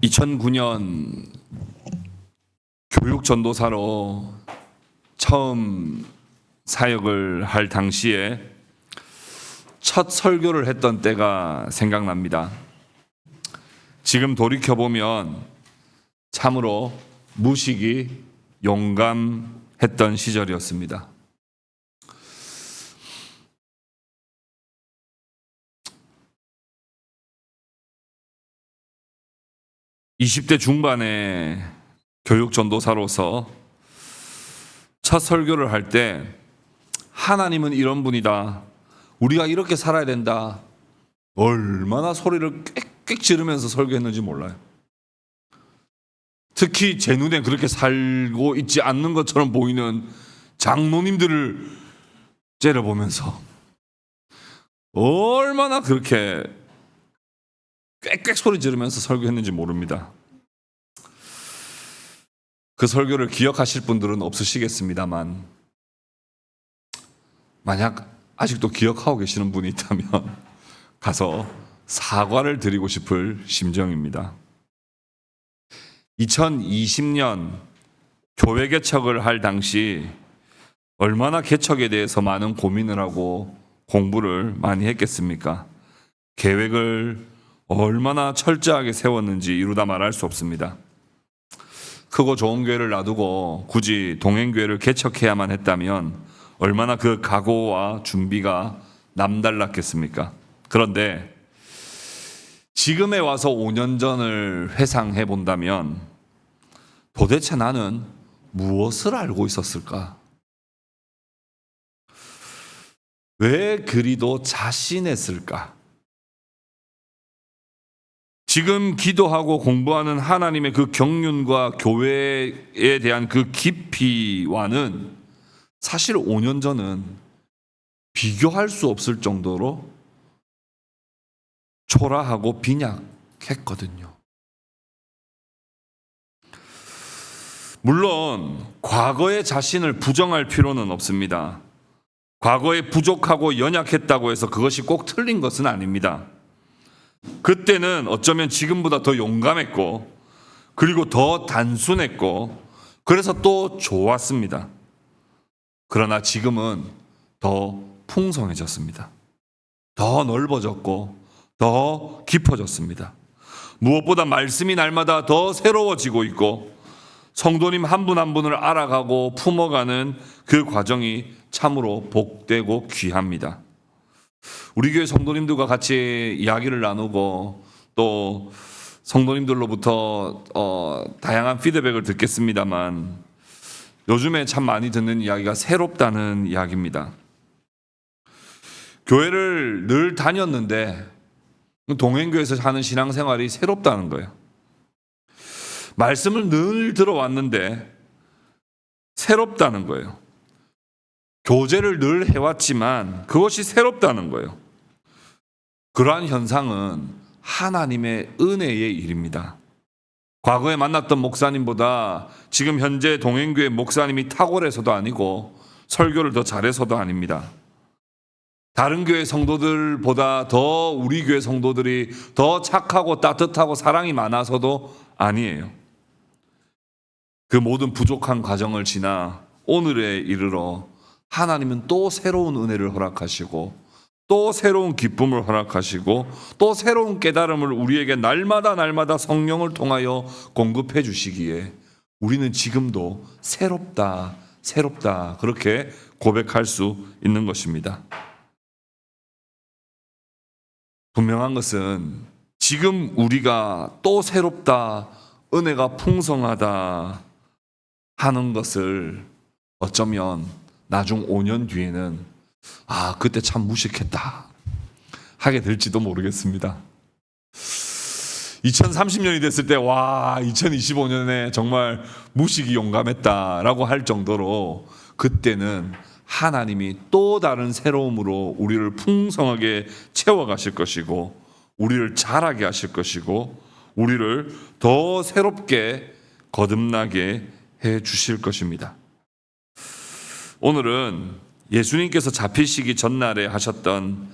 2009년 교육전도사로 처음 사역을 할 당시에 첫 설교를 했던 때가 생각납니다. 지금 돌이켜보면 참으로 무식이 용감했던 시절이었습니다. (20대) 중반의 교육 전도사로서 첫 설교를 할 때 하나님은 이런 분이다, 우리가 이렇게 살아야 된다, 얼마나 소리를 꽥꽥 지르면서 설교했는지 몰라요. 특히 제 눈에 그렇게 살고 있지 않는 것처럼 보이는 장로님들을 째려보면서 얼마나 그렇게 꽥꽥 소리 지르면서 설교했는지 모릅니다. 그 설교를 기억하실 분들은 없으시겠습니다만, 만약 아직도 기억하고 계시는 분이 있다면 가서 사과를 드리고 싶을 심정입니다. 2020년 교회 개척을 할 당시 얼마나 개척에 대해서 많은 고민을 하고 공부를 많이 했겠습니까? 계획을 얼마나 철저하게 세웠는지 이루다 말할 수 없습니다. 크고 좋은 교회를 놔두고 굳이 동행교회를 개척해야만 했다면 얼마나 그 각오와 준비가 남달랐겠습니까? 그런데 지금에 와서 5년 전을 회상해 본다면 도대체 나는 무엇을 알고 있었을까? 왜 그리도 자신했을까? 지금 기도하고 공부하는 하나님의 그 경륜과 교회에 대한 그 깊이와는 사실 5년 전은 비교할 수 없을 정도로 초라하고 빈약했거든요. 물론 과거의 자신을 부정할 필요는 없습니다. 과거에 부족하고 연약했다고 해서 그것이 꼭 틀린 것은 아닙니다. 그때는 어쩌면 지금보다 더 용감했고, 그리고 더 단순했고, 그래서 또 좋았습니다. 그러나 지금은 더 풍성해졌습니다. 더 넓어졌고 더 깊어졌습니다. 무엇보다 말씀이 날마다 더 새로워지고 있고, 성도님 한 분 한 분을 알아가고 품어가는 그 과정이 참으로 복되고 귀합니다. 우리 교회 성도님들과 같이 이야기를 나누고 또 성도님들로부터 다양한 피드백을 듣겠습니다만, 요즘에 참 많이 듣는 이야기가 새롭다는 이야기입니다. 교회를 늘 다녔는데 동행교회에서 하는 신앙생활이 새롭다는 거예요. 말씀을 늘 들어왔는데 새롭다는 거예요. 교제를 늘 해왔지만 그것이 새롭다는 거예요. 그러한 현상은 하나님의 은혜의 일입니다. 과거에 만났던 목사님보다 지금 현재 동행교회 목사님이 탁월해서도 아니고 설교를 더 잘해서도 아닙니다. 다른 교회 성도들보다 더 우리 교회 성도들이 더 착하고 따뜻하고 사랑이 많아서도 아니에요. 그 모든 부족한 과정을 지나 오늘에 이르러 하나님은 또 새로운 은혜를 허락하시고, 또 새로운 기쁨을 허락하시고, 또 새로운 깨달음을 우리에게 날마다 성령을 통하여 공급해 주시기에 우리는 지금도 새롭다 그렇게 고백할 수 있는 것입니다. 분명한 것은 지금 우리가 또 새롭다, 은혜가 풍성하다 하는 것을 어쩌면 나중 5년 뒤에는 그때 참 무식했다 하게 될지도 모르겠습니다. 2030년이 됐을 때 2025년에 정말 무식이 용감했다라고 할 정도로 그때는 하나님이 또 다른 새로움으로 우리를 풍성하게 채워가실 것이고, 우리를 자라게 하실 것이고, 우리를 더 새롭게 거듭나게 해 주실 것입니다. 오늘은 예수님께서 잡히시기 전날에 하셨던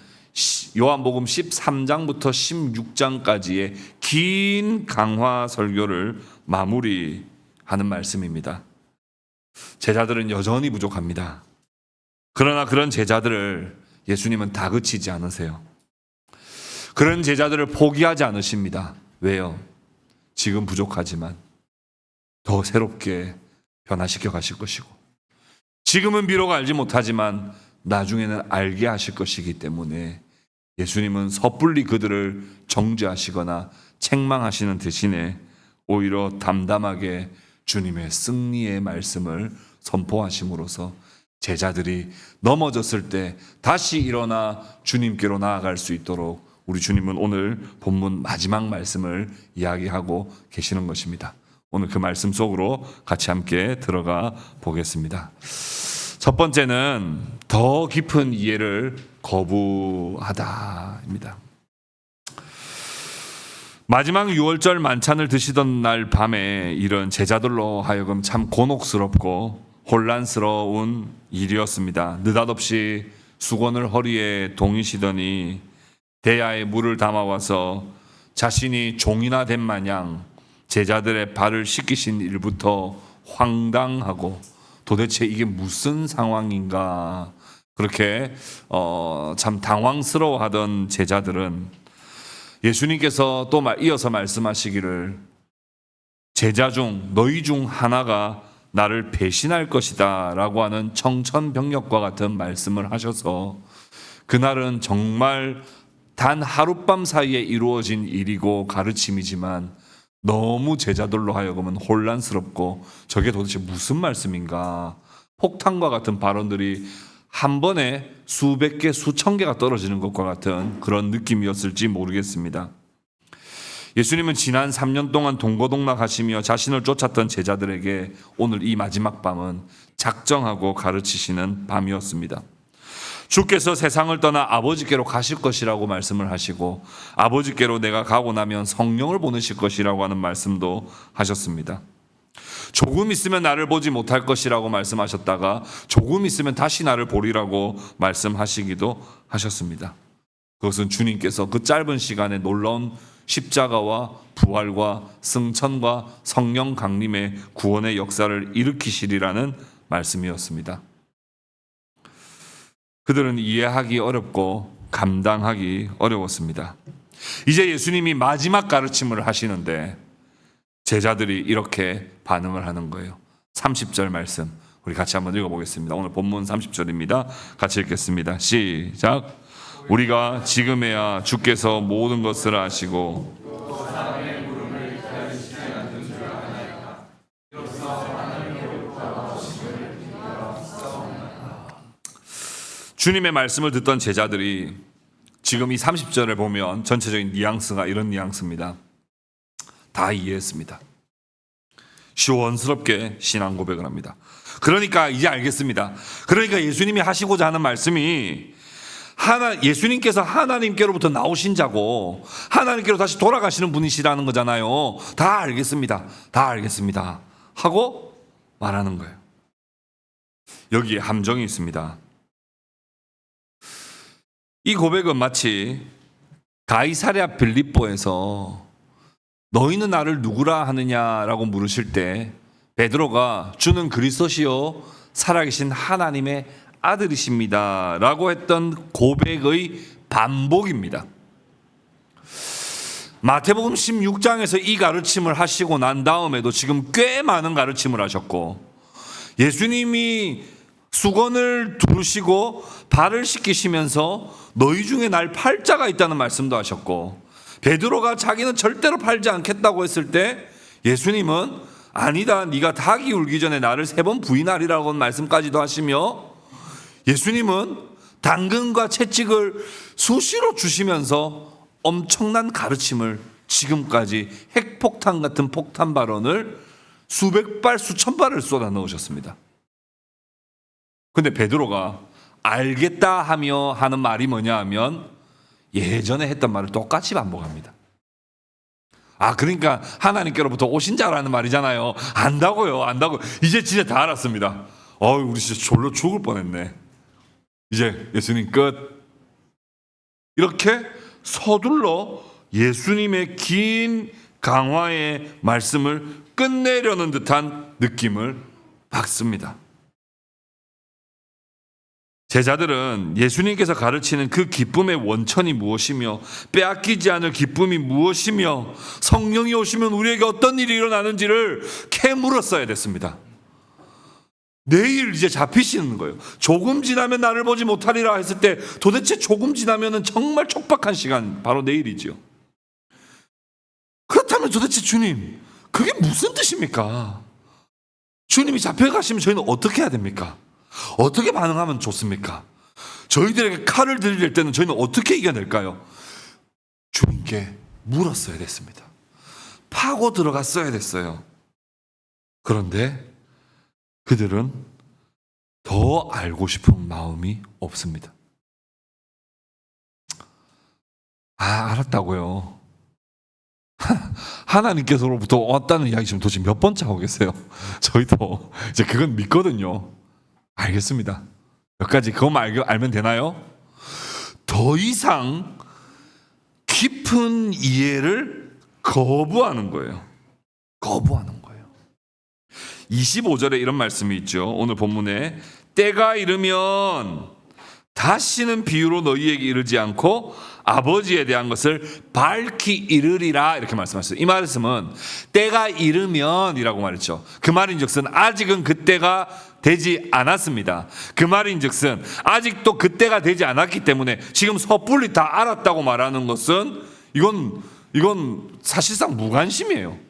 요한복음 13장부터 16장까지의 긴 강화 설교를 마무리하는 말씀입니다. 제자들은 여전히 부족합니다. 그러나 그런 제자들을 예수님은 다그치지 않으세요. 그런 제자들을 포기하지 않으십니다. 왜요? 지금 부족하지만 더 새롭게 변화시켜 가실 것이고, 지금은 비록 알지 못하지만 나중에는 알게 하실 것이기 때문에 예수님은 섣불리 그들을 정죄하시거나 책망하시는 대신에 오히려 담담하게 주님의 승리의 말씀을 선포하심으로써 제자들이 넘어졌을 때 다시 일어나 주님께로 나아갈 수 있도록 우리 주님은 오늘 본문 마지막 말씀을 이야기하고 계시는 것입니다. 오늘 그 말씀 속으로 같이 함께 들어가 보겠습니다. 첫 번째는 더 깊은 이해를 거부하다입니다. 마지막 유월절 만찬을 드시던 날 밤에 이런 제자들로 하여금 참 곤혹스럽고 혼란스러운 일이었습니다. 느닷없이 수건을 허리에 동이시더니 대야에 물을 담아와서 자신이 종이나 된 마냥 제자들의 발을 씻기신 일부터 황당하고 도대체 이게 무슨 상황인가 그렇게 참 당황스러워하던 제자들은 예수님께서 또 이어서 말씀하시기를 제자 중 너희 중 하나가 나를 배신할 것이다 라고 하는 청천벽력과 같은 말씀을 하셔서 그날은 정말 단 하룻밤 사이에 이루어진 일이고 가르침이지만 너무 제자들로 하여금은 혼란스럽고 저게 도대체 무슨 말씀인가, 폭탄과 같은 발언들이 한 번에 수백 개, 수천 개가 떨어지는 것과 같은 그런 느낌이었을지 모르겠습니다. 예수님은 지난 3년 동안 동고동락하시며 자신을 쫓았던 제자들에게 오늘 이 마지막 밤은 작정하고 가르치시는 밤이었습니다. 주께서 세상을 떠나 아버지께로 가실 것이라고 말씀을 하시고 아버지께로 내가 가고 나면 성령을 보내실 것이라고 하는 말씀도 하셨습니다. 조금 있으면 나를 보지 못할 것이라고 말씀하셨다가 조금 있으면 다시 나를 보리라고 말씀하시기도 하셨습니다. 그것은 주님께서 그 짧은 시간에 놀라운 십자가와 부활과 승천과 성령 강림의 구원의 역사를 일으키시리라는 말씀이었습니다. 그들은 이해하기 어렵고 감당하기 어려웠습니다. 이제 예수님이 마지막 가르침을 하시는데 제자들이 이렇게 반응을 하는 거예요. 30절 말씀 우리 같이 한번 읽어보겠습니다. 오늘 본문 30절입니다. 같이 읽겠습니다. 시작. 우리가 지금에야 주께서 모든 것을 아시고 주님의 말씀을 듣던 제자들이 지금 이 30절을 보면 전체적인 뉘앙스가 이런 뉘앙스입니다. 다 이해했습니다. 시원스럽게 신앙 고백을 합니다. 그러니까 이제 알겠습니다. 그러니까 예수님이 하시고자 하는 말씀이 예수님께서 하나님께로부터 나오신 자고 하나님께로 다시 돌아가시는 분이시라는 거잖아요. 다 알겠습니다. 다 알겠습니다. 하고 말하는 거예요. 여기에 함정이 있습니다. 이 고백은 마치 가이사랴 빌립보에서 너희는 나를 누구라 하느냐라고 물으실 때 베드로가 주는 그리스도시요 살아계신 하나님의 아들이십니다 라고 했던 고백의 반복입니다. 마태복음 16장에서 이 가르침을 하시고 난 다음에도 지금 꽤 많은 가르침을 하셨고 예수님이 수건을 두르시고 발을 씻기시면서 너희 중에 날 팔 자가 있다는 말씀도 하셨고 베드로가 자기는 절대로 팔지 않겠다고 했을 때 예수님은 아니다 네가 닭이 울기 전에 나를 3번 부인하리라고 하는 말씀까지도 하시며 예수님은 당근과 채찍을 수시로 주시면서 엄청난 가르침을 지금까지 핵폭탄 같은 폭탄 발언을 수백 발 수천 발을 쏟아 넣으셨습니다. 근데 베드로가 알겠다 하며 하는 말이 뭐냐 하면 예전에 했던 말을 똑같이 반복합니다. 그러니까 하나님께로부터 오신 자라는 말이잖아요. 안다고요. 이제 진짜 다 알았습니다. 우리 진짜 졸려 죽을 뻔했네. 이제 예수님 끝. 이렇게 서둘러 예수님의 긴 강화의 말씀을 끝내려는 듯한 느낌을 받습니다. 제자들은 예수님께서 가르치는 그 기쁨의 원천이 무엇이며 빼앗기지 않을 기쁨이 무엇이며 성령이 오시면 우리에게 어떤 일이 일어나는지를 캐물었어야 됐습니다. 내일 이제 잡히시는 거예요. 조금 지나면 나를 보지 못하리라 했을 때 도대체 조금 지나면 정말 촉박한 시간, 바로 내일이죠. 그렇다면 도대체 주님, 그게 무슨 뜻입니까? 주님이 잡혀가시면 저희는 어떻게 해야 됩니까? 어떻게 반응하면 좋습니까? 저희들에게 칼을 들이댈 때는 저희는 어떻게 이겨낼까요? 주님께 물었어야 됐습니다. 파고 들어갔어야 됐어요. 그런데 그들은 더 알고 싶은 마음이 없습니다. 알았다고요. 하나님께서로부터 왔다는 이야기 지금 도대체 몇 번째 하고 계세요? 저희도 이제 그건 믿거든요. 알겠습니다. 몇 가지 그것만 알면 되나요? 더 이상 깊은 이해를 거부하는 거예요. 거부하는 거예요. 25절에 이런 말씀이 있죠. 오늘 본문에 때가 이르면 다시는 비유로 너희에게 이르지 않고 아버지에 대한 것을 밝히 이르리라 이렇게 말씀하셨어요. 이 말씀은 때가 이르면이라고 말했죠. 그 말인즉슨 아직은 그때가 되지 않았습니다. 그 말인즉슨 아직도 그때가 되지 않았기 때문에 지금 섣불리 다 알았다고 말하는 것은 이건 사실상 무관심이에요.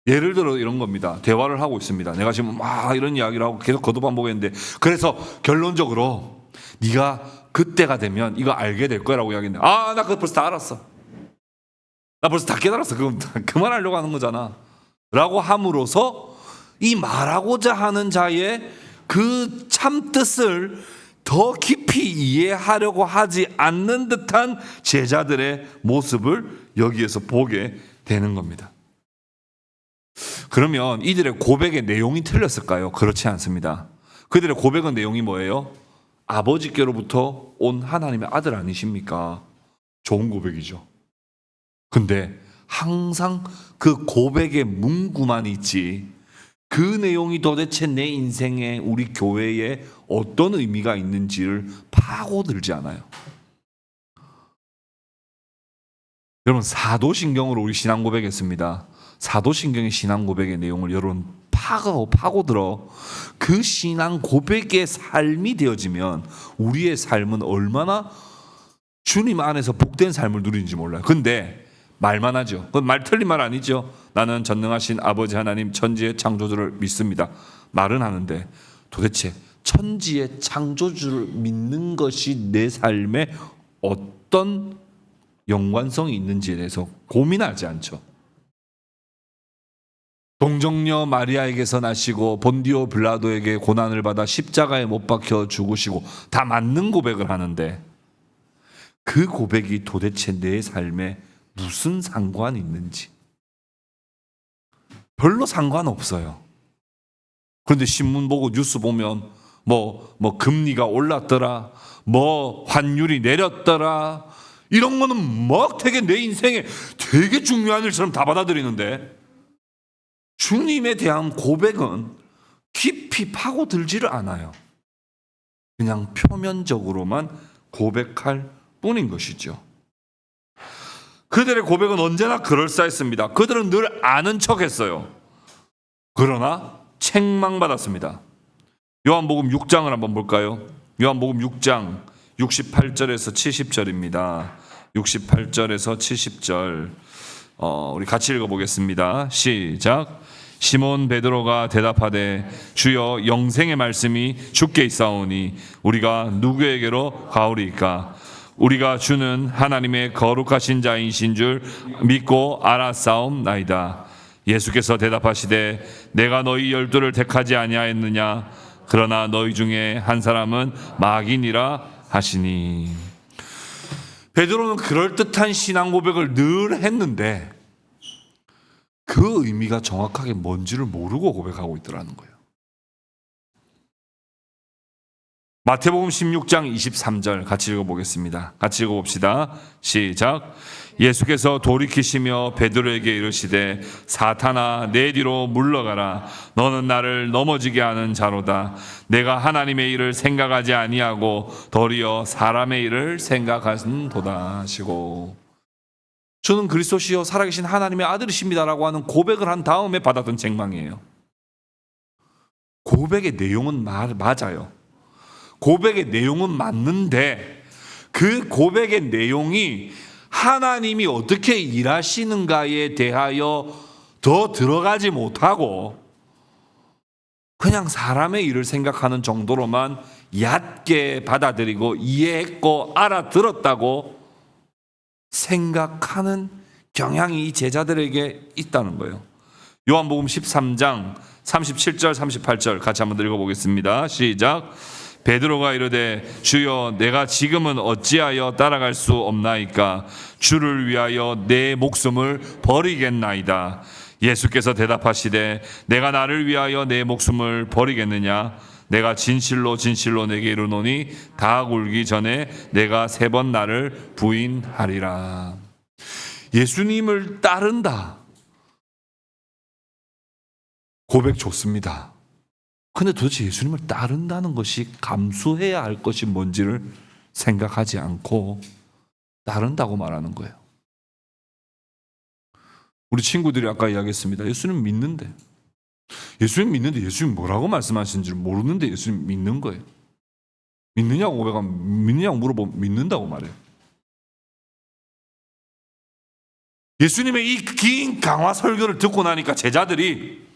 예를 들어 이런 겁니다. 대화를 하고 있습니다. 내가 지금 막 이런 이야기를 하고 계속 거듭반복했는데 그래서 결론적으로 네가 그때가 되면 이거 알게 될 거라고 이야기했는데 나 그거 벌써 다 알았어. 나 벌써 다 깨달았어. 그럼 그만하려고 하는 거잖아. 라고 함으로써 이 말하고자 하는 자의 그 참뜻을 더 깊이 이해하려고 하지 않는 듯한 제자들의 모습을 여기에서 보게 되는 겁니다. 그러면 이들의 고백의 내용이 틀렸을까요? 그렇지 않습니다. 그들의 고백의 내용이 뭐예요? 아버지께로부터 온 하나님의 아들 아니십니까? 좋은 고백이죠. 근데 항상 그 고백의 문구만 있지 그 내용이 도대체 내 인생에 우리 교회에 어떤 의미가 있는지를 파고들지 않아요. 여러분 사도신경으로 우리 신앙 고백했습니다. 사도신경의 신앙 고백의 내용을 여러분 파고들어 그 신앙 고백의 삶이 되어지면 우리의 삶은 얼마나 주님 안에서 복된 삶을 누리는지 몰라요. 근데 말만 하죠. 그건 말 틀린 말 아니죠. 나는 전능하신 아버지 하나님 천지의 창조주를 믿습니다. 말은 하는데 도대체 천지의 창조주를 믿는 것이 내 삶에 어떤 연관성이 있는지에 대해서 고민하지 않죠. 동정녀 마리아에게서 나시고 본디오 빌라도에게 고난을 받아 십자가에 못 박혀 죽으시고 다 맞는 고백을 하는데 그 고백이 도대체 내 삶에 무슨 상관이 있는지 별로 상관없어요. 그런데 신문 보고 뉴스 보면 뭐 금리가 올랐더라, 뭐 환율이 내렸더라 이런 거는 막 되게 내 인생에 되게 중요한 일처럼 다 받아들이는데 주님에 대한 고백은 깊이 파고들지를 않아요. 그냥 표면적으로만 고백할 뿐인 것이죠. 그들의 고백은 언제나 그럴싸했습니다. 그들은 늘 아는 척했어요. 그러나 책망받았습니다. 요한복음 6장을 한번 볼까요? 요한복음 6장 68절에서 70절입니다. 68절에서 70절 우리 같이 읽어보겠습니다. 시작. 시몬 베드로가 대답하되 주여 영생의 말씀이 주께 있사오니 우리가 누구에게로 가오리이까? 우리가 주는 하나님의 거룩하신 자이신 줄 믿고 알았사옵나이다. 예수께서 대답하시되 내가 너희 12를 택하지 아니하였느냐? 그러나 너희 중에 한 사람은 마귀니라 하시니. 베드로는 그럴듯한 신앙 고백을 늘 했는데 그 의미가 정확하게 뭔지를 모르고 고백하고 있더라는 거예요. 마태복음 16장 23절 같이 읽어보겠습니다. 같이 읽어봅시다. 시작. 예수께서 돌이키시며 베드로에게 이르시되 사탄아 내 뒤로 물러가라. 너는 나를 넘어지게 하는 자로다. 내가 하나님의 일을 생각하지 아니하고 도리어 사람의 일을 생각하신도다 하시고, 주는 그리스도시요 살아계신 하나님의 아들이십니다라고 하는 고백을 한 다음에 받았던 책망이에요. 고백의 내용은 맞아요. 고백의 내용은 맞는데 그 고백의 내용이 하나님이 어떻게 일하시는가에 대하여 더 들어가지 못하고 그냥 사람의 일을 생각하는 정도로만 얕게 받아들이고 이해했고 알아들었다고 생각하는 경향이 이 제자들에게 있다는 거예요. 요한복음 13장 37절 38절 같이 한번 읽어보겠습니다. 시작. 베드로가 이르되 주여 내가 지금은 어찌하여 따라갈 수 없나이까? 주를 위하여 내 목숨을 버리겠나이다. 예수께서 대답하시되 내가 나를 위하여 내 목숨을 버리겠느냐? 내가 진실로 진실로 내게 이르노니 닭 울기 전에 내가 3번 나를 부인하리라. 예수님을 따른다. 고백 좋습니다. 근데 도대체 예수님을 따른다는 것이 감수해야 할 것이 뭔지를 생각하지 않고 따른다고 말하는 거예요. 우리 친구들이 아까 이야기했습니다. 예수님 믿는데 예수님 뭐라고 말씀하시는지 모르는데 예수님 믿는 거예요. 믿느냐고 고백하면 믿느냐고 물어보면 믿는다고 말해요. 예수님의 이 긴 강화 설교를 듣고 나니까 제자들이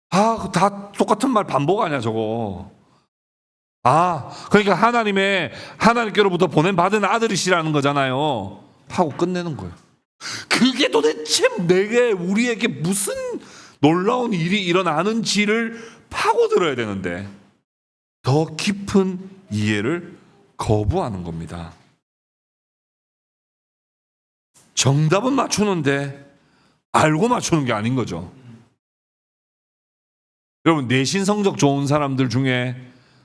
다 똑같은 말 반복 아니야 저거. 그러니까 하나님께로부터 보낸받은 아들이시라는 거잖아요 하고 끝내는 거예요. 그게 도대체 우리에게 무슨 놀라운 일이 일어나는지를 파고들어야 되는데 더 깊은 이해를 거부하는 겁니다. 정답은 맞추는데 알고 맞추는 게 아닌 거죠. 여러분, 내신 성적 좋은 사람들 중에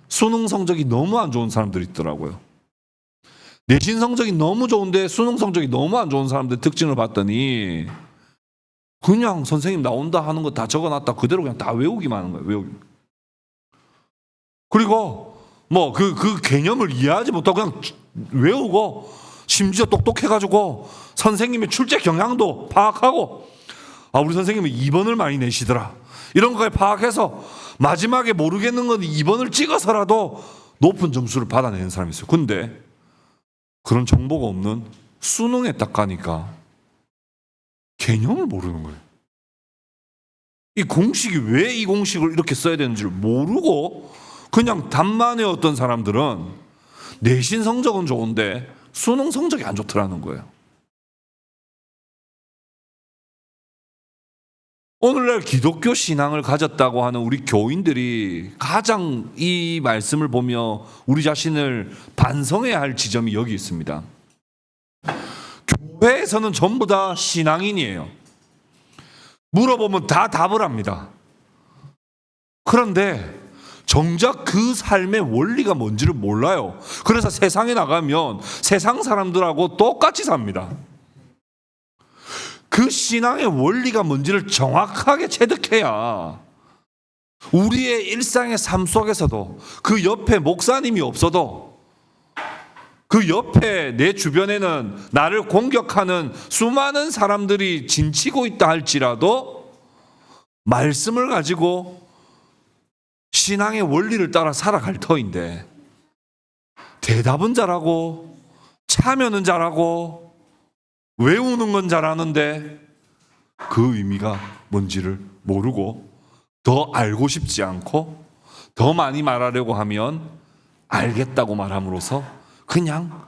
수능 성적이 너무 안 좋은 사람들이 있더라고요. 내신 성적이 너무 좋은데 수능 성적이 너무 안 좋은 사람들 특징을 봤더니 그냥 선생님 나온다 하는 거 다 적어놨다 그대로 그냥 다 외우기만 하는 거예요. 그리고 그 개념을 이해하지 못하고 그냥 외우고 심지어 똑똑해가지고 선생님의 출제 경향도 파악하고 우리 선생님은 2번을 많이 내시더라 이런 거에 파악해서 마지막에 모르겠는 건 2번을 찍어서라도 높은 점수를 받아내는 사람이 있어요. 근데 그런 정보가 없는 수능에 딱 가니까 개념을 모르는 거예요. 이 공식이 왜 이 공식을 이렇게 써야 되는지를 모르고 그냥 답만 외웠던 사람들은 내신 성적은 좋은데 수능 성적이 안 좋더라는 거예요. 오늘날 기독교 신앙을 가졌다고 하는 우리 교인들이 가장 이 말씀을 보며 우리 자신을 반성해야 할 지점이 여기 있습니다. 교회에서는 전부 다 신앙인이에요. 물어보면 다 답을 합니다. 그런데 정작 그 삶의 원리가 뭔지를 몰라요. 그래서 세상에 나가면 세상 사람들하고 똑같이 삽니다. 그 신앙의 원리가 뭔지를 정확하게 체득해야 우리의 일상의 삶 속에서도 그 옆에 목사님이 없어도 그 옆에 내 주변에는 나를 공격하는 수많은 사람들이 진치고 있다 할지라도 말씀을 가지고 신앙의 원리를 따라 살아갈 터인데 대답은 잘하고 참여는 잘하고 외우는 건 잘하는데 그 의미가 뭔지를 모르고 더 알고 싶지 않고 더 많이 말하려고 하면 알겠다고 말함으로써 그냥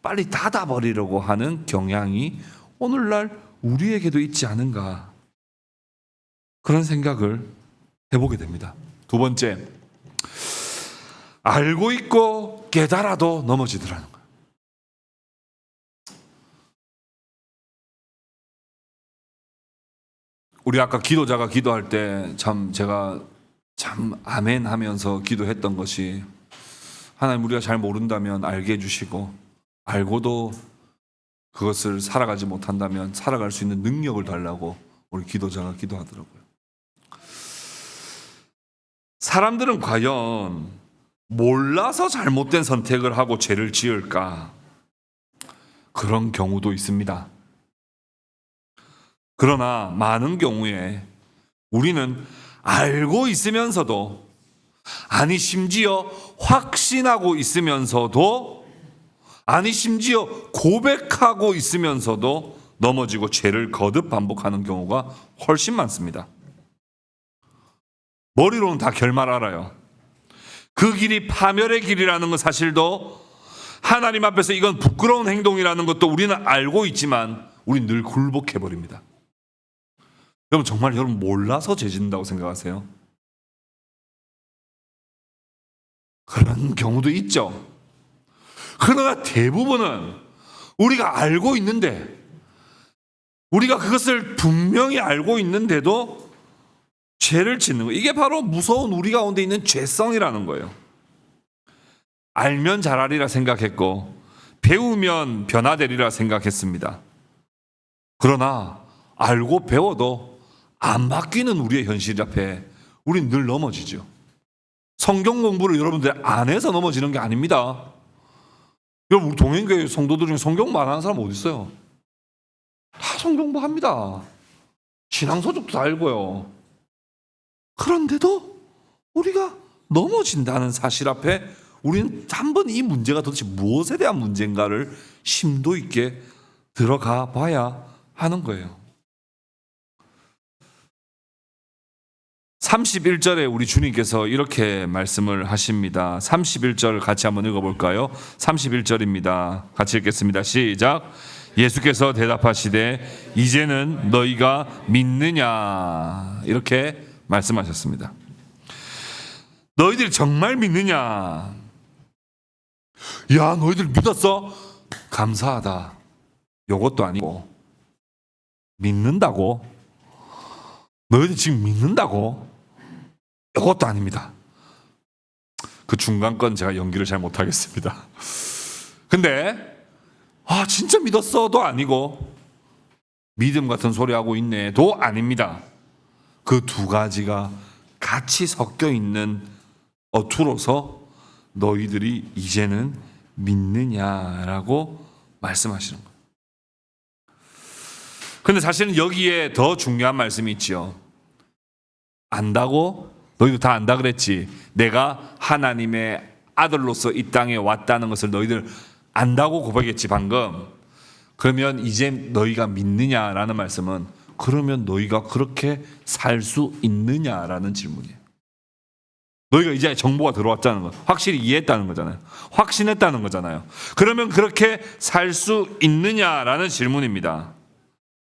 빨리 닫아버리려고 하는 경향이 오늘날 우리에게도 있지 않은가 그런 생각을 해보게 됩니다. 두 번째, 알고 있고 깨달아도 넘어지더라는 거예요. 우리 아까 기도자가 기도할 때 제가 아멘 하면서 기도했던 것이 하나님, 우리가 잘 모른다면 알게 해주시고, 알고도 그것을 살아가지 못한다면 살아갈 수 있는 능력을 달라고 우리 기도자가 기도하더라고요. 사람들은 과연 몰라서 잘못된 선택을 하고 죄를 지을까? 그런 경우도 있습니다. 그러나 많은 경우에 우리는 알고 있으면서도, 아니 심지어 확신하고 있으면서도, 아니 심지어 고백하고 있으면서도 넘어지고 죄를 거듭 반복하는 경우가 훨씬 많습니다. 머리로는 다 결말 알아요. 그 길이 파멸의 길이라는 것 사실도, 하나님 앞에서 이건 부끄러운 행동이라는 것도 우리는 알고 있지만 우리는 늘 굴복해버립니다. 여러분, 정말 여러분 몰라서 죄 짓는다고 생각하세요? 그런 경우도 있죠. 그러나 대부분은 우리가 알고 있는데, 우리가 그것을 분명히 알고 있는데도 죄를 짓는 거예요. 이게 바로 무서운 우리 가운데 있는 죄성이라는 거예요. 알면 잘하리라 생각했고 배우면 변화되리라 생각했습니다. 그러나 알고 배워도 안 바뀌는 우리의 현실 앞에 우리는 늘 넘어지죠. 성경 공부를 여러분들 안 해서 넘어지는 게 아닙니다. 여러분, 우리 동행교회 성도들 중에 성경 말하는 사람 어디 있어요? 다 성경 공부합니다. 신앙서적도 다 알고요. 그런데도 우리가 넘어진다는 사실 앞에 우리는 한번 이 문제가 도대체 무엇에 대한 문제인가를 심도 있게 들어가 봐야 하는 거예요. 31절에 우리 주님께서 이렇게 말씀을 하십니다. 31절 같이 한번 읽어볼까요? 31절입니다. 같이 읽겠습니다. 시작. 예수께서 대답하시되 이제는 너희가 믿느냐, 이렇게 말씀하셨습니다. 너희들이 정말 믿느냐? 야, 너희들 믿었어? 감사하다. 요것도 아니고, 믿는다고? 너희들 지금 믿는다고? 요것도 아닙니다. 그 중간 건 제가 연기를 잘 못하겠습니다. 근데 진짜 믿었어도 아니고, 믿음 같은 소리 하고 있네도 아닙니다. 그 두 가지가 같이 섞여 있는 어투로서 너희들이 이제는 믿느냐라고 말씀하시는 거예요. 근데 사실은 여기에 더 중요한 말씀이 있죠. 안다고? 너희도 다 안다 그랬지. 내가 하나님의 아들로서 이 땅에 왔다는 것을 너희들 안다고 고백했지 방금. 그러면 이제 너희가 믿느냐라는 말씀은, 그러면 너희가 그렇게 살 수 있느냐라는 질문이에요. 너희가 이제 정보가 들어왔다는 거, 확실히 이해했다는 거잖아요. 확신했다는 거잖아요. 그러면 그렇게 살 수 있느냐라는 질문입니다.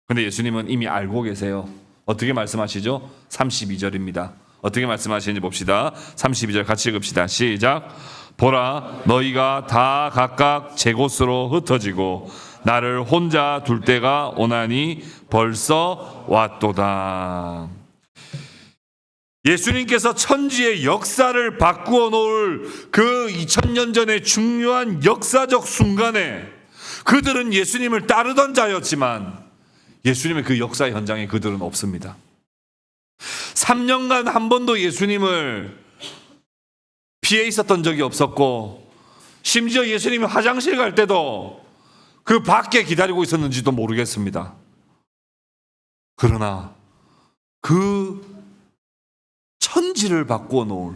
근데 예수님은 이미 알고 계세요. 어떻게 말씀하시죠? 32절입니다. 어떻게 말씀하시는지 봅시다. 32절 같이 읽읍시다. 시작. 보라, 너희가 다 각각 제 곳으로 흩어지고 나를 혼자 둘 때가 오나니 벌써 왔도다. 예수님께서 천지의 역사를 바꾸어 놓을 그 2000년 전의 중요한 역사적 순간에 그들은 예수님을 따르던 자였지만 예수님의 그 역사 현장에 그들은 없습니다. 3년간 한 번도 예수님을 피해 있었던 적이 없었고, 심지어 예수님이 화장실 갈 때도 그 밖에 기다리고 있었는지도 모르겠습니다. 그러나 그 천지를 바꾸어 놓을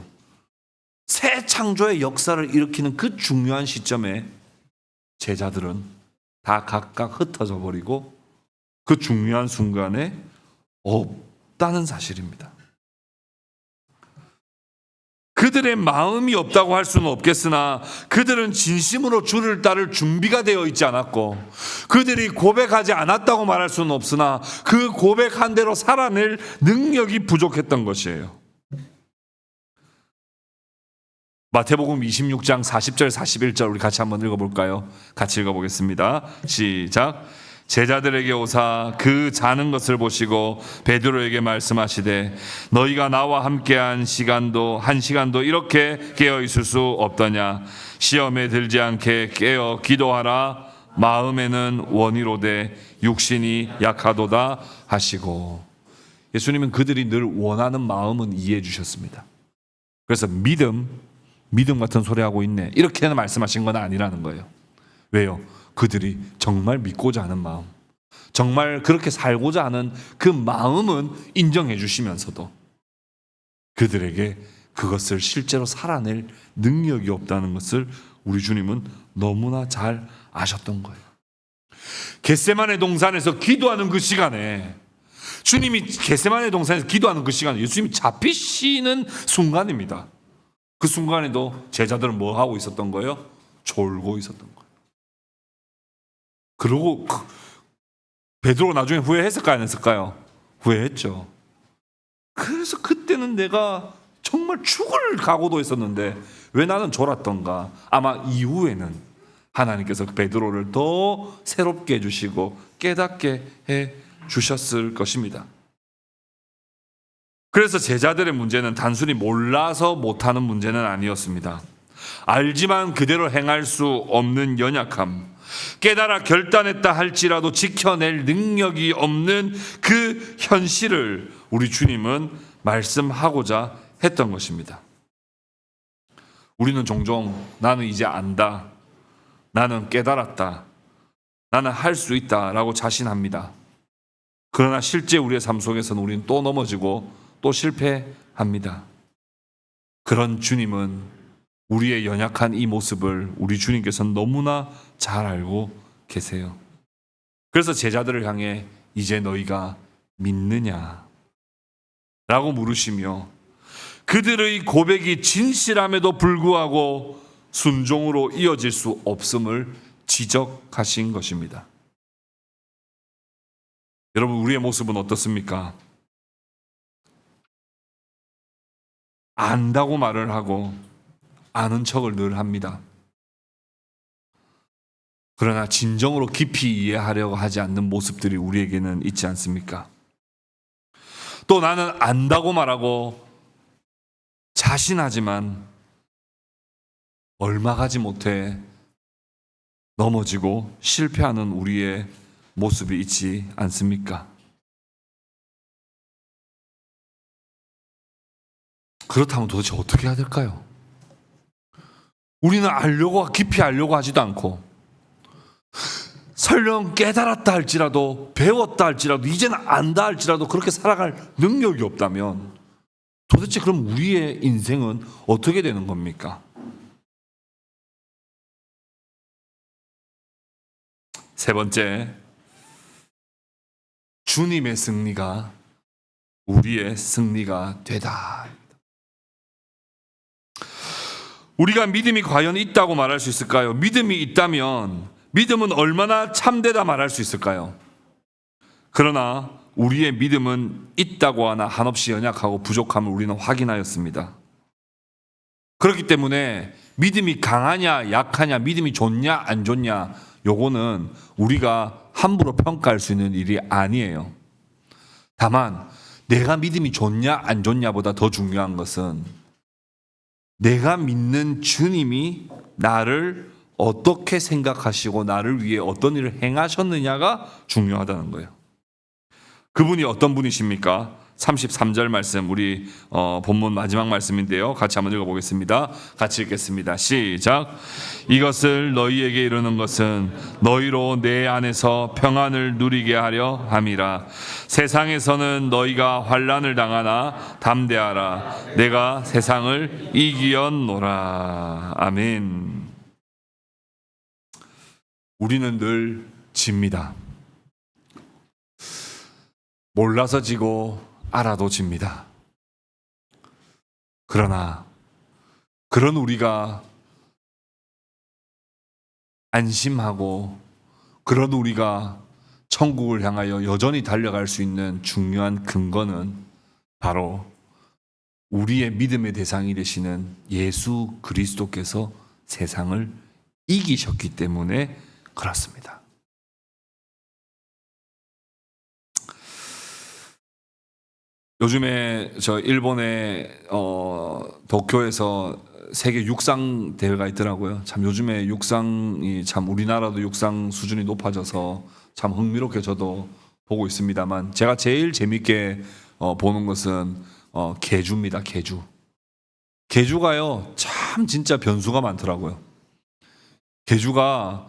새 창조의 역사를 일으키는 그 중요한 시점에 제자들은 다 각각 흩어져 버리고 그 중요한 순간에 없다는 사실입니다. 그들의 마음이 없다고 할 수는 없겠으나 그들은 진심으로 주를 따를 준비가 되어 있지 않았고, 그들이 고백하지 않았다고 말할 수는 없으나 그 고백한 대로 살아낼 능력이 부족했던 것이에요. 마태복음 26장 40절 41절 우리 같이 한번 읽어볼까요? 같이 읽어보겠습니다. 시작. 제자들에게 오사 그 자는 것을 보시고 베드로에게 말씀하시되 너희가 나와 함께한 시간도 한 시간도 이렇게 깨어 있을 수 없더냐. 시험에 들지 않게 깨어 기도하라. 마음에는 원이로되 육신이 약하도다 하시고, 예수님은 그들이 늘 원하는 마음은 이해해 주셨습니다. 그래서 믿음 같은 소리 하고 있네, 이렇게는 말씀하신 건 아니라는 거예요. 왜요? 그들이 정말 믿고자 하는 마음, 정말 그렇게 살고자 하는 그 마음은 인정해 주시면서도 그들에게 그것을 실제로 살아낼 능력이 없다는 것을 우리 주님은 너무나 잘 아셨던 거예요. 겟세마네 동산에서 기도하는 그 시간에, 주님이 겟세마네 동산에서 기도하는 그 시간에 예수님이 잡히시는 순간입니다. 그 순간에도 제자들은 뭐 하고 있었던 거예요? 졸고 있었던 거예요. 그러고 베드로 나중에 후회했을까요? 안 했을까요? 후회했죠. 그래서 그때는 내가 정말 죽을 각오도 했었는데 왜 나는 졸았던가. 아마 이후에는 하나님께서 베드로를 더 새롭게 해주시고 깨닫게 해주셨을 것입니다. 그래서 제자들의 문제는 단순히 몰라서 못하는 문제는 아니었습니다. 알지만 그대로 행할 수 없는 연약함, 깨달아 결단했다 할지라도 지켜낼 능력이 없는 그 현실을 우리 주님은 말씀하고자 했던 것입니다. 우리는 종종 나는 이제 안다, 나는 깨달았다, 나는 할 수 있다라고 자신합니다. 그러나 실제 우리의 삶 속에서는 우리는 또 넘어지고 또 실패합니다. 그런 주님은 우리의 연약한 이 모습을 우리 주님께서는 너무나 잘 알고 계세요. 그래서 제자들을 향해 이제 너희가 믿느냐? 라고 물으시며 그들의 고백이 진실함에도 불구하고 순종으로 이어질 수 없음을 지적하신 것입니다. 여러분, 우리의 모습은 어떻습니까? 안다고 말을 하고 아는 척을 늘 합니다. 그러나 진정으로 깊이 이해하려고 하지 않는 모습들이 우리에게는 있지 않습니까? 또 나는 안다고 말하고 자신하지만 얼마 가지 못해 넘어지고 실패하는 우리의 모습이 있지 않습니까? 그렇다면 도대체 어떻게 해야 될까요? 우리는 깊이 알려고 하지도 않고, 설령 깨달았다 할지라도, 배웠다 할지라도, 이제는 안다 할지라도 그렇게 살아갈 능력이 없다면 도대체 그럼 우리의 인생은 어떻게 되는 겁니까? 세 번째, 주님의 승리가 우리의 승리가 되다. 우리가 믿음이 과연 있다고 말할 수 있을까요? 믿음이 있다면 믿음은 얼마나 참되다 말할 수 있을까요? 그러나 우리의 믿음은 있다고 하나 한없이 연약하고 부족함을 우리는 확인하였습니다. 그렇기 때문에 믿음이 강하냐 약하냐, 믿음이 좋냐 안 좋냐, 요거는 우리가 함부로 평가할 수 있는 일이 아니에요. 다만 내가 믿음이 좋냐 안 좋냐보다 더 중요한 것은 내가 믿는 주님이 나를 어떻게 생각하시고 나를 위해 어떤 일을 행하셨느냐가 중요하다는 거예요. 그분이 어떤 분이십니까? 33절 말씀, 우리 본문 마지막 말씀인데요. 같이 한번 읽어보겠습니다. 같이 읽겠습니다. 시작. 이것을 너희에게 이르는 것은 너희로 내 안에서 평안을 누리게 하려 함이라. 세상에서는 너희가 환난을 당하나 담대하라. 내가 세상을 이기었노라. 아멘. 우리는 늘 집니다. 몰라서 지고 알아도 집니다. 그러나 그런 우리가 안심하고 그런 우리가 천국을 향하여 여전히 달려갈 수 있는 중요한 근거는 바로 우리의 믿음의 대상이 되시는 예수 그리스도께서 세상을 이기셨기 때문에 그렇습니다. 요즘에 저 일본의 도쿄에서 세계 육상 대회가 있더라고요. 참 요즘에 육상이 참 우리나라도 육상 수준이 높아져서 참 흥미롭게 저도 보고 있습니다만, 제가 제일 재밌게 보는 것은 계주입니다. 계주. 계주가요 참 진짜 변수가 많더라고요. 계주가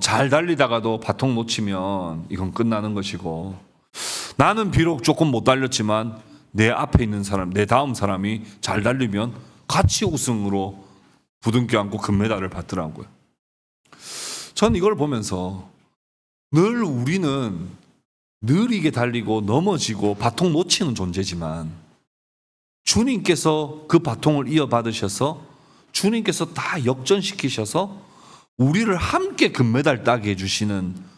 잘 달리다가도 바통 놓치면 이건 끝나는 것이고, 나는 비록 조금 못 달렸지만 내 앞에 있는 사람, 내 다음 사람이 잘 달리면 같이 우승으로 부둥켜 안고 금메달을 받더라고요. 전 이걸 보면서 늘 우리는 느리게 달리고 넘어지고 바통 놓치는 존재지만, 주님께서 그 바통을 이어받으셔서 주님께서 다 역전시키셔서 우리를 함께 금메달 따게 해주시는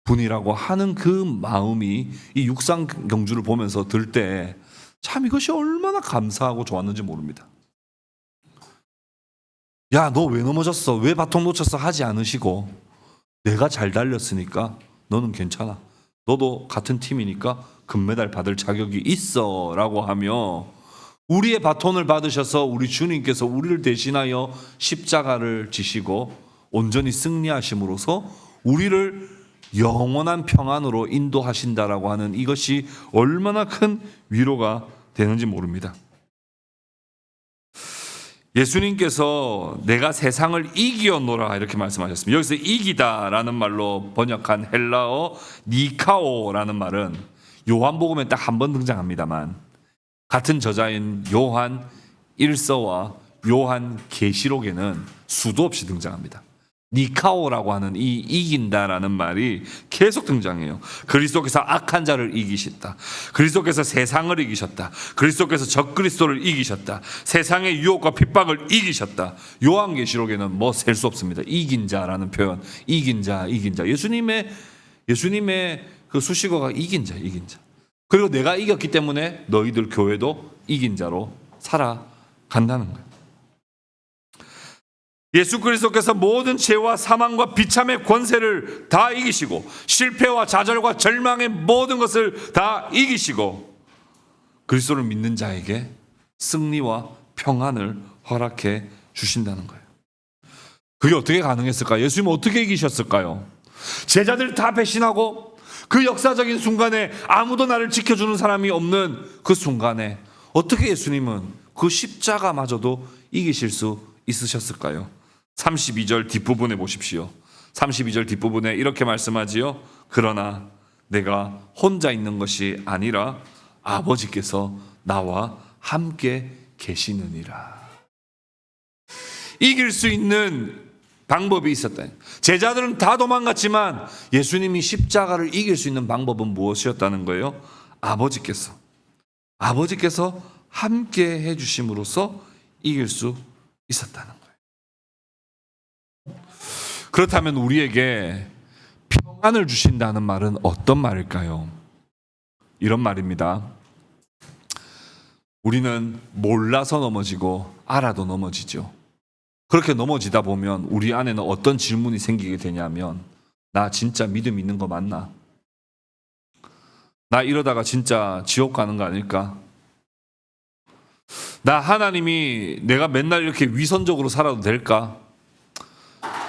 분이라고 하는 그 마음이 이 육상 경주를 보면서 들 때 참 이것이 얼마나 감사하고 좋았는지 모릅니다. 야, 너 왜 넘어졌어? 왜 바통 놓쳤어? 하지 않으시고, 내가 잘 달렸으니까 너는 괜찮아. 너도 같은 팀이니까 금메달 받을 자격이 있어 라고 하며, 우리의 바톤을 받으셔서 우리 주님께서 우리를 대신하여 십자가를 지시고 온전히 승리하심으로써 우리를 영원한 평안으로 인도하신다라고 하는 이것이 얼마나 큰 위로가 되는지 모릅니다. 예수님께서 내가 세상을 이기었노라 이렇게 말씀하셨습니다. 여기서 이기다라는 말로 번역한 헬라어 니카오라는 말은 요한복음에 딱 한 번 등장합니다만, 같은 저자인 요한 1서와 요한 계시록에는 수도 없이 등장합니다. 니카오라고 하는 이 이긴다라는 말이 계속 등장해요. 그리스도께서 악한 자를 이기셨다. 그리스도께서 세상을 이기셨다. 그리스도께서 적그리스도를 이기셨다. 세상의 유혹과 핍박을 이기셨다. 요한계시록에는 뭐 셀 수 없습니다. 이긴 자라는 표현, 이긴 자, 이긴 자. 예수님의 그 수식어가 이긴 자, 이긴 자. 그리고 내가 이겼기 때문에 너희들 교회도 이긴 자로 살아간다는 거예요. 예수 그리스도께서 모든 죄와 사망과 비참의 권세를 다 이기시고, 실패와 좌절과 절망의 모든 것을 다 이기시고, 그리스도를 믿는 자에게 승리와 평안을 허락해 주신다는 거예요. 그게 어떻게 가능했을까요? 예수님은 어떻게 이기셨을까요? 제자들 다 배신하고 그 역사적인 순간에 아무도 나를 지켜주는 사람이 없는 그 순간에 어떻게 예수님은 그 십자가마저도 이기실 수 있으셨을까요? 32절 뒷부분에 보십시오. 32절 뒷부분에 이렇게 말씀하지요. 그러나 내가 혼자 있는 것이 아니라 아버지께서 나와 함께 계시느니라. 이길 수 있는 방법이 있었다. 제자들은 다 도망갔지만 예수님이 십자가를 이길 수 있는 방법은 무엇이었다는 거예요? 아버지께서 함께 해주심으로써 이길 수 있었다는 거예요. 그렇다면 우리에게 평안을 주신다는 말은 어떤 말일까요? 이런 말입니다. 우리는 몰라서 넘어지고 알아도 넘어지죠. 그렇게 넘어지다 보면 우리 안에는 어떤 질문이 생기게 되냐면, 나 진짜 믿음 있는 거 맞나? 나 이러다가 진짜 지옥 가는 거 아닐까? 나 하나님이 내가 맨날 이렇게 위선적으로 살아도 될까?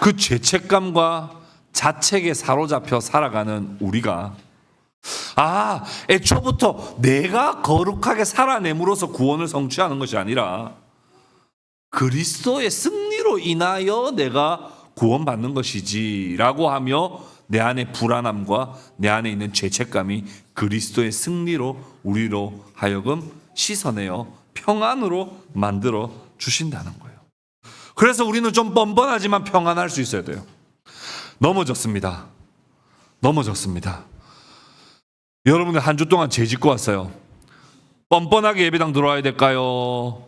그 죄책감과 자책에 사로잡혀 살아가는 우리가, 애초부터 내가 거룩하게 살아냄으로써 구원을 성취하는 것이 아니라 그리스도의 승리로 인하여 내가 구원받는 것이지 라고 하며, 내 안의 불안함과 내 안에 있는 죄책감이 그리스도의 승리로 우리로 하여금 씻어내어 평안으로 만들어 주신다는 거예요. 그래서 우리는 좀 뻔뻔하지만 평안할 수 있어야 돼요. 넘어졌습니다. 여러분들 한 주 동안 죄 짓고 왔어요. 뻔뻔하게 예배당 들어와야 될까요?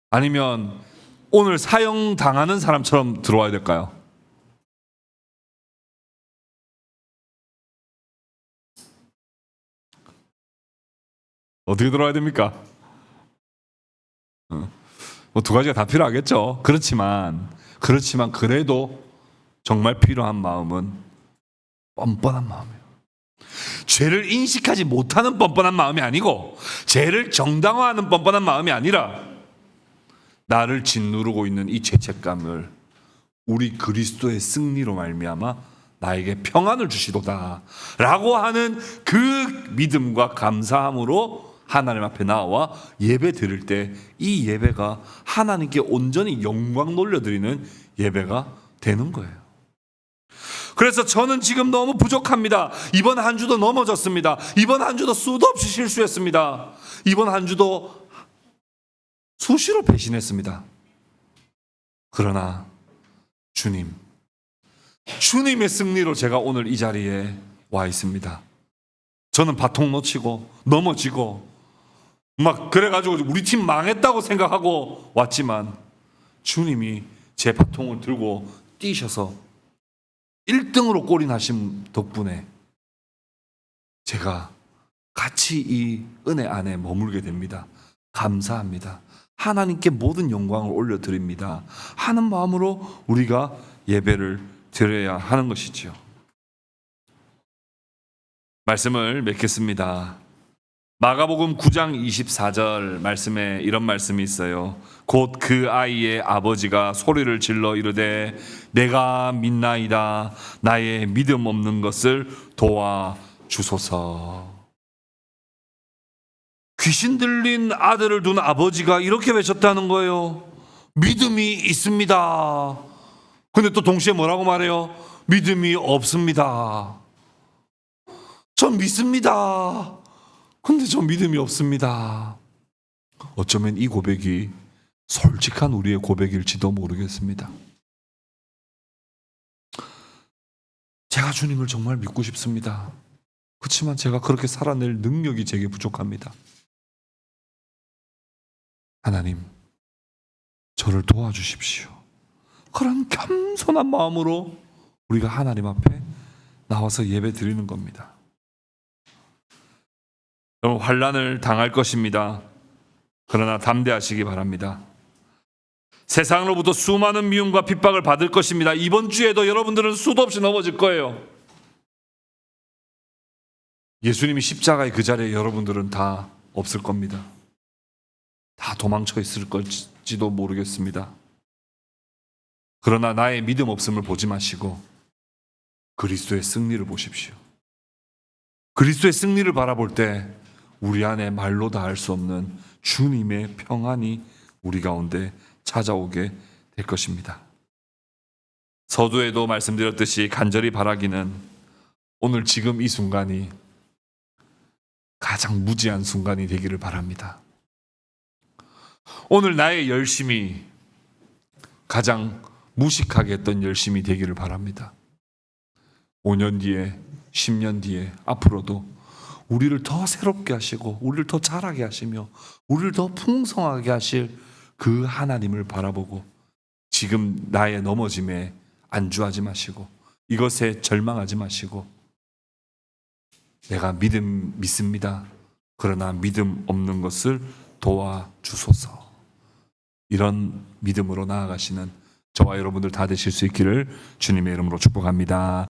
아니면 오늘 사형 당하는 사람처럼 들어와야 될까요? 어떻게 들어와야 됩니까? 뭐 두 가지가 다 필요하겠죠. 그렇지만 그래도 정말 필요한 마음은 뻔뻔한 마음이에요. 죄를 인식하지 못하는 뻔뻔한 마음이 아니고 죄를 정당화하는 뻔뻔한 마음이 아니라 나를 짓누르고 있는 이 죄책감을 우리 그리스도의 승리로 말미암아 나에게 평안을 주시도다 라고 하는 그 믿음과 감사함으로 하나님 앞에 나와 예배 드릴 때 이 예배가 하나님께 온전히 영광 돌려드리는 예배가 되는 거예요. 그래서 저는 지금 너무 부족합니다. 이번 한 주도 넘어졌습니다. 이번 한 주도 수도 없이 실수했습니다. 이번 한 주도 수시로 배신했습니다. 그러나 주님의 승리로 제가 오늘 이 자리에 와 있습니다. 저는 바통 놓치고 넘어지고 막 그래가지고 우리 팀 망했다고 생각하고 왔지만 주님이 제 바통을 들고 뛰셔서 1등으로 골인 하신 덕분에 제가 같이 이 은혜 안에 머물게 됩니다. 감사합니다. 하나님께 모든 영광을 올려드립니다 하는 마음으로 우리가 예배를 드려야 하는 것이지요. 말씀을 맺겠습니다. 마가복음 9장 24절 말씀에 이런 말씀이 있어요. 곧 그 아이의 아버지가 소리를 질러 이르되 내가 믿나이다 나의 믿음 없는 것을 도와주소서. 귀신 들린 아들을 둔 아버지가 이렇게 외쳤다는 거예요. 믿음이 있습니다. 근데 또 동시에 뭐라고 말해요? 믿음이 없습니다. 전 믿습니다. 근데 저 믿음이 없습니다. 어쩌면 이 고백이 솔직한 우리의 고백일지도 모르겠습니다. 제가 주님을 정말 믿고 싶습니다. 그렇지만 제가 그렇게 살아낼 능력이 제게 부족합니다. 하나님, 저를 도와주십시오. 그런 겸손한 마음으로 우리가 하나님 앞에 나와서 예배 드리는 겁니다. 여러분, 환난을 당할 것입니다. 그러나 담대하시기 바랍니다. 세상으로부터 수많은 미움과 핍박을 받을 것입니다. 이번 주에도 여러분들은 수도 없이 넘어질 거예요. 예수님이 십자가의 그 자리에 여러분들은 다 없을 겁니다. 다 도망쳐 있을 걸지도 모르겠습니다. 그러나 나의 믿음 없음을 보지 마시고 그리스도의 승리를 보십시오. 그리스도의 승리를 바라볼 때 우리 안에 말로 다 할 수 없는 주님의 평안이 우리 가운데 찾아오게 될 것입니다. 서두에도 말씀드렸듯이 간절히 바라기는 오늘 지금 이 순간이 가장 무지한 순간이 되기를 바랍니다. 오늘 나의 열심이 가장 무식하게 했던 열심이 되기를 바랍니다. 5년 뒤에, 10년 뒤에, 앞으로도 우리를 더 새롭게 하시고 우리를 더 자라게 하시며 우리를 더 풍성하게 하실 그 하나님을 바라보고 지금 나의 넘어짐에 안주하지 마시고 이것에 절망하지 마시고 내가 믿습니다. 그러나 믿음 없는 것을 도와주소서. 이런 믿음으로 나아가시는 저와 여러분들 다 되실 수 있기를 주님의 이름으로 축복합니다.